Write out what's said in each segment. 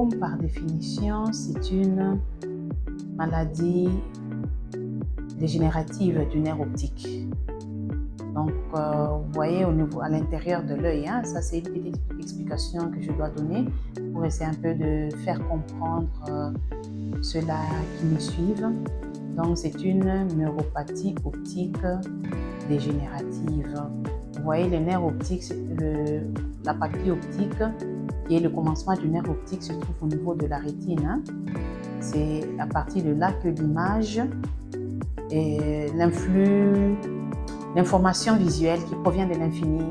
glaucome, par définition, c'est une maladie dégénérative du nerf optique. Donc, vous voyez à l'intérieur de l'œil, ça c'est une petite explication que je dois donner pour essayer un peu de faire comprendre ceux-là qui me suivent. Donc, c'est une neuropathie optique dégénérative. Vous voyez, le nerf optique, la papille optique, qui est le commencement du nerf optique, se trouve au niveau de la rétine. C'est à partir de là que l'image et l'information visuelle qui provient de l'infini,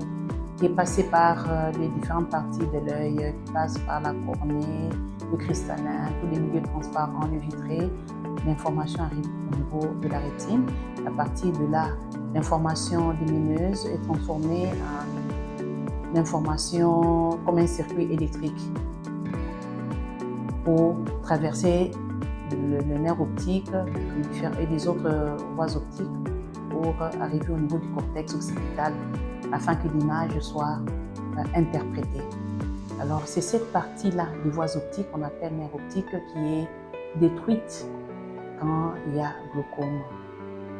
qui est passée par les différentes parties de l'œil, qui passe par la cornée, le cristallin, tous les milieux transparents, le vitré, l'information arrive au niveau de la rétine. À partir de là, l'information lumineuse est transformée en information comme un circuit électrique pour traverser le nerf optique et les autres voies optiques pour arriver au niveau du cortex occipital afin que l'image soit interprétée. Alors c'est cette partie-là des voies optiques qu'on appelle nerf optique qui est détruite quand il y a glaucome.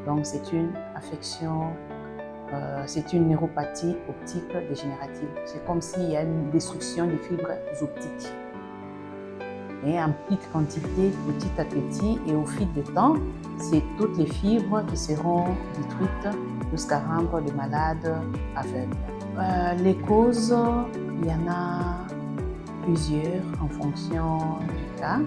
Donc c'est une affection, c'est une neuropathie optique dégénérative. C'est comme s'il y a une destruction des fibres optiques. Et en petite quantité, petit à petit, et au fil du temps, c'est toutes les fibres qui seront détruites jusqu'à rendre le malade aveugle. Les causes, il y en a plusieurs en fonction du cas.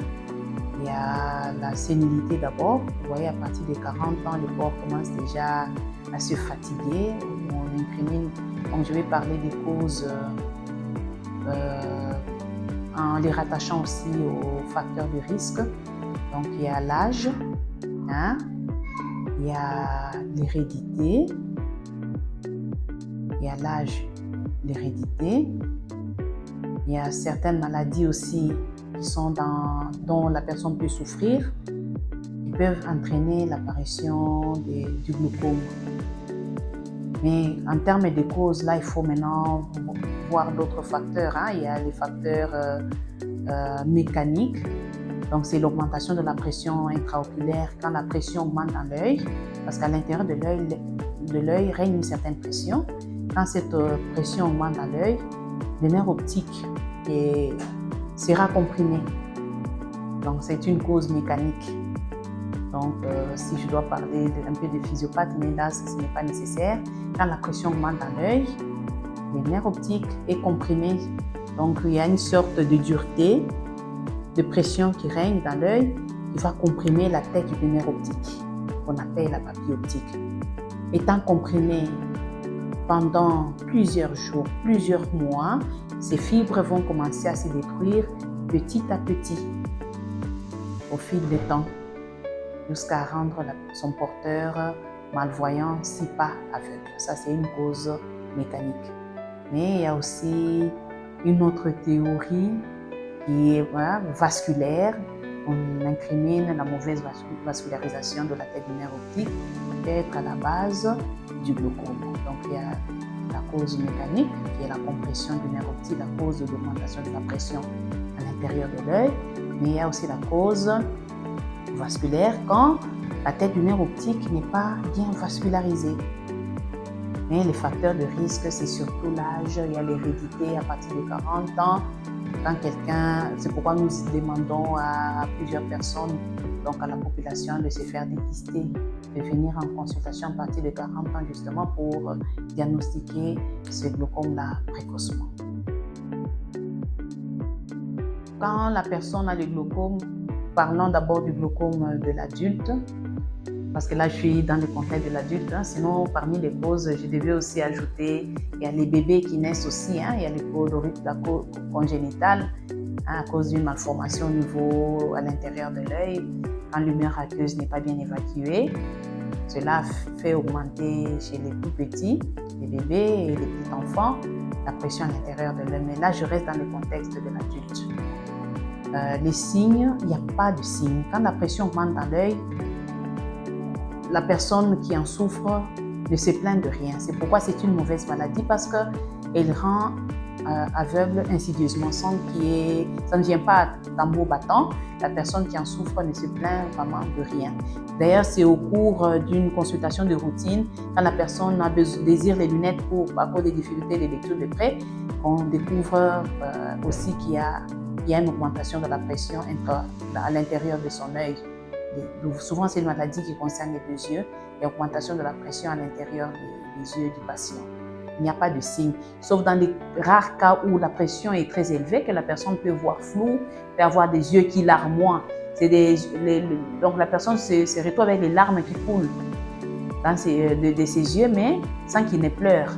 Il y a la sénilité d'abord. Vous voyez, à partir de 40 ans, le corps commence déjà à se fatiguer. On incrimine, donc je vais parler des causes en les rattachant aussi aux facteurs de risque. Donc il y a l'âge, il y a l'hérédité, il y a l'âge, l'hérédité, il y a certaines maladies aussi qui sont dont la personne peut souffrir, qui peuvent entraîner l'apparition du glaucome. Mais en termes de causes, là, il faut maintenant voir d'autres facteurs. Il y a les facteurs mécaniques. Donc, c'est l'augmentation de la pression intraoculaire quand la pression augmente dans l'œil, parce qu'à l'intérieur de l'œil règne une certaine pression. Quand cette pression augmente dans l'œil, le nerf optique sera comprimé. Donc, c'est une cause mécanique. Donc, si je dois parler un peu de physiopathe, mais là, ce n'est pas nécessaire. Quand la pression augmente dans l'œil, le nerf optique est comprimé. Donc, il y a une sorte de dureté, de pression qui règne dans l'œil, qui va comprimer la tête du nerf optique, qu'on appelle la papille optique. Étant comprimé pendant plusieurs jours, plusieurs mois, ces fibres vont commencer à se détruire petit à petit au fil du temps, jusqu'à rendre son porteur malvoyant, si pas aveugle. Ça, c'est une cause mécanique. Mais il y a aussi une autre théorie qui est vasculaire. On incrimine la mauvaise vascularisation de la tête du nerf optique peut-être à la base du glaucome. Donc, il y a la cause mécanique, qui est la compression du nerf optique, la cause de l'augmentation de la pression à l'intérieur de l'œil. Mais il y a aussi la cause vasculaire quand la tête du nerf optique n'est pas bien vascularisée. Mais les facteurs de risque, c'est surtout l'âge, il y a l'hérédité à partir de 40 ans. Quand c'est pourquoi nous demandons à plusieurs personnes, donc à la population, de se faire dépister, de venir en consultation à partir de 40 ans justement pour diagnostiquer ce glaucome-là précocement. Quand la personne a le glaucome, parlons d'abord du glaucome de l'adulte, parce que là je suis dans le contexte de l'adulte, sinon parmi les causes, je devais aussi ajouter, il y a les bébés qui naissent aussi, il y a les causes congénitales, à cause d'une malformation au niveau à l'intérieur de l'œil, quand l'humeur aqueuse n'est pas bien évacuée. Cela fait augmenter chez les tout petits, les bébés et les petits enfants, la pression à l'intérieur de l'œil. Mais là, je reste dans le contexte de l'adulte. Les signes, il n'y a pas de signes. Quand la pression augmente dans l'œil, la personne qui en souffre ne se plaint de rien. C'est pourquoi c'est une mauvaise maladie, parce qu'elle rend aveugle insidieusement, ça ne vient pas à tambour battant. La personne qui en souffre ne se plaint vraiment de rien. D'ailleurs, c'est au cours d'une consultation de routine, quand la personne désire les lunettes à cause des difficultés de lecture de près, qu'on découvre aussi qu'il y a une augmentation de la pression à l'intérieur de son œil. Souvent, c'est une maladie qui concerne les deux yeux, et augmentation de la pression à l'intérieur des yeux du patient. Il n'y a pas de signe, sauf dans les rares cas où la pression est très élevée, que la personne peut voir flou, peut avoir des yeux qui larmoient. Donc la personne se retrouve avec les larmes qui coulent de ses yeux, mais sans qu'il ne pleure.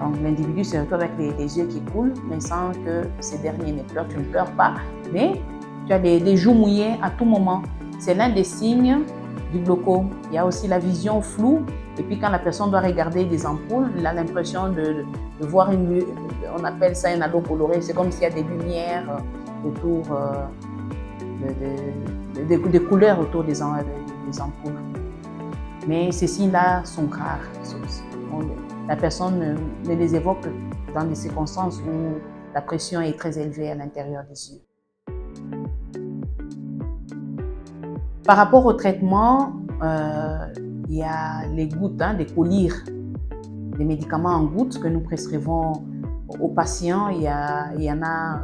Donc l'individu se retrouve avec les yeux qui coulent, mais sans que ces derniers ne pleurent. Tu ne pleures pas, mais tu as les joues mouillées à tout moment. C'est l'un des signes du glaucome. Il y a aussi la vision floue. Et puis quand la personne doit regarder des ampoules, il a l'impression de voir on appelle ça un halo coloré. C'est comme s'il y a des lumières autour, des couleurs autour des ampoules. Mais ces signes-là sont rares. La personne ne les évoque dans des circonstances où la pression est très élevée à l'intérieur des yeux. Par rapport au traitement, il y a les gouttes, des collyres, des médicaments en gouttes que nous prescrivons aux patients. Il y en a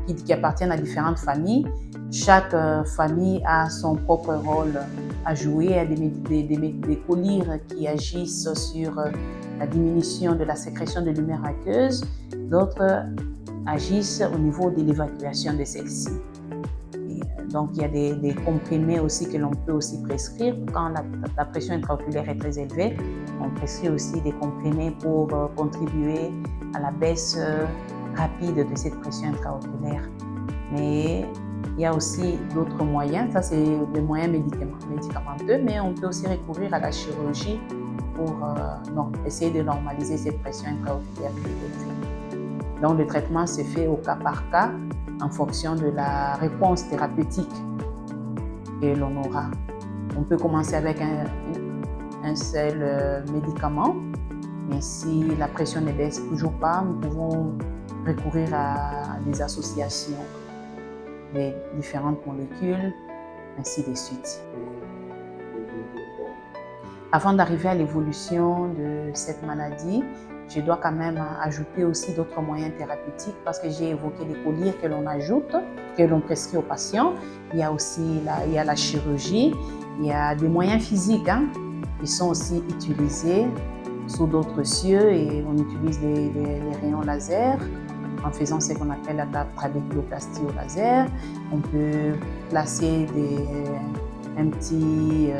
qui appartiennent à différentes familles. Chaque famille a son propre rôle à jouer. Il y a des collyres qui agissent sur la diminution de la sécrétion de lumière aqueuse. D'autres agissent au niveau de l'évacuation de celle-ci. Donc, il y a des comprimés aussi que l'on peut aussi prescrire. Quand la pression intraoculaire est très élevée, on prescrit aussi des comprimés pour contribuer à la baisse rapide de cette pression intraoculaire. Mais il y a aussi d'autres moyens. Ça, c'est des moyens médicamenteux, mais on peut aussi recourir à la chirurgie pour essayer de normaliser cette pression intraoculaire qui est élevée. Donc, le traitement se fait au cas par cas, en fonction de la réponse thérapeutique que l'on aura. On peut commencer avec un seul médicament, mais si la pression ne baisse toujours pas, nous pouvons recourir à des associations des différentes molécules, ainsi de suite. Avant d'arriver à l'évolution de cette maladie, je dois quand même ajouter aussi d'autres moyens thérapeutiques parce que j'ai évoqué les collyres que l'on ajoute, que l'on prescrit aux patients. Il y a aussi la chirurgie, il y a des moyens physiques qui sont aussi utilisés sous d'autres cieux et on utilise les rayons laser en faisant ce qu'on appelle la trabéculoplastie au laser. On peut placer un petit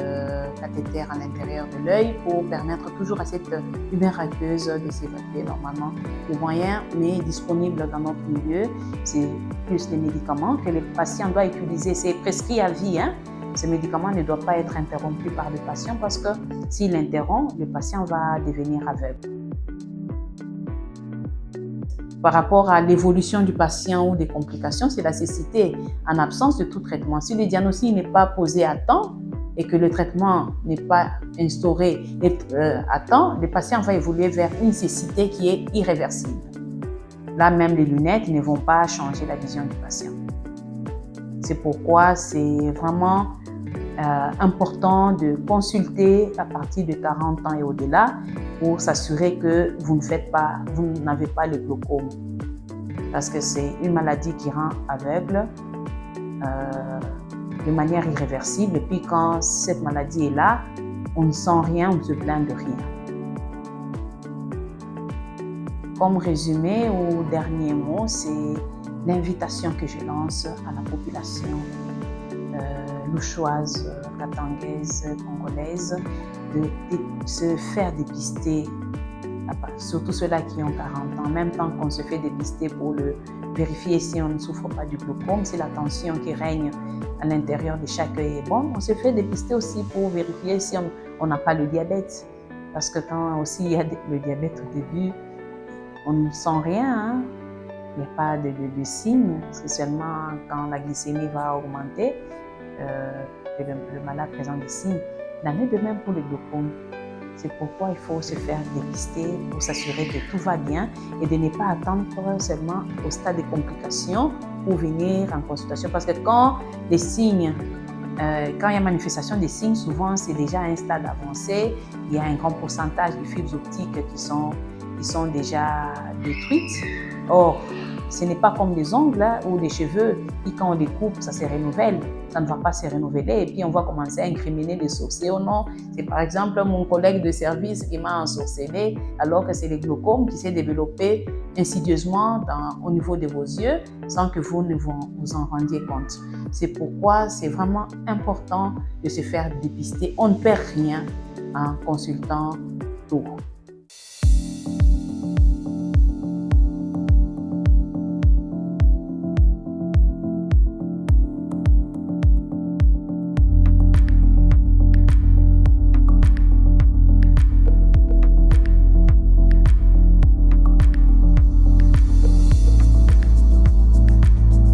cathéter à l'intérieur de l'œil pour permettre toujours à cette lumière aqueuse de s'évacuer normalement. Le moyen n'est disponible dans notre milieu, c'est plus les médicaments que le patient doit utiliser. C'est prescrit à vie. Ce médicament ne doit pas être interrompu par le patient parce que s'il l'interrompt, le patient va devenir aveugle. Par rapport à l'évolution du patient ou des complications, c'est la cécité en absence de tout traitement. Si le diagnostic n'est pas posé à temps et que le traitement n'est pas instauré à temps, le patient va évoluer vers une cécité qui est irréversible. Là, même les lunettes ne vont pas changer la vision du patient. C'est pourquoi c'est vraiment important de consulter à partir de 40 ans et au-delà pour s'assurer que vous n'avez pas le glaucome. Parce que c'est une maladie qui rend aveugle de manière irréversible. Et puis quand cette maladie est là, on ne sent rien, on ne se plaint de rien. Comme résumé ou dernier mot, c'est l'invitation que je lance à la population louchoise, katangaise, congolaise, de se faire dépister, surtout ceux-là qui ont 40 ans, en même temps qu'on se fait dépister pour vérifier si on ne souffre pas du glaucome, si la tension qui règne à l'intérieur de chaque œil est bonne. On se fait dépister aussi pour vérifier si on n'a pas le diabète, parce que quand aussi il y a le diabète au début, on ne sent rien, il n'y a pas de signes, c'est seulement quand la glycémie va augmenter que le malade présente des signes. Il en est de même pour le glaucome. C'est pourquoi il faut se faire dépister pour s'assurer que tout va bien et de ne pas attendre seulement au stade de complications pour venir en consultation. Parce que quand les signes, quand il y a manifestation des signes, souvent c'est déjà à un stade avancé. Il y a un grand pourcentage de fibres optiques qui sont déjà détruites. Or, ce n'est pas comme les ongles ou les cheveux qui, quand on les coupe, ça se renouvelle. Ça ne va pas se renouveler et puis on va commencer à incriminer les sorciers ou non. C'est par exemple mon collègue de service qui m'a ensorcelé alors que c'est le glaucome qui s'est développé insidieusement au niveau de vos yeux sans que vous ne vous en rendiez compte. C'est pourquoi c'est vraiment important de se faire dépister. On ne perd rien en consultant tôt.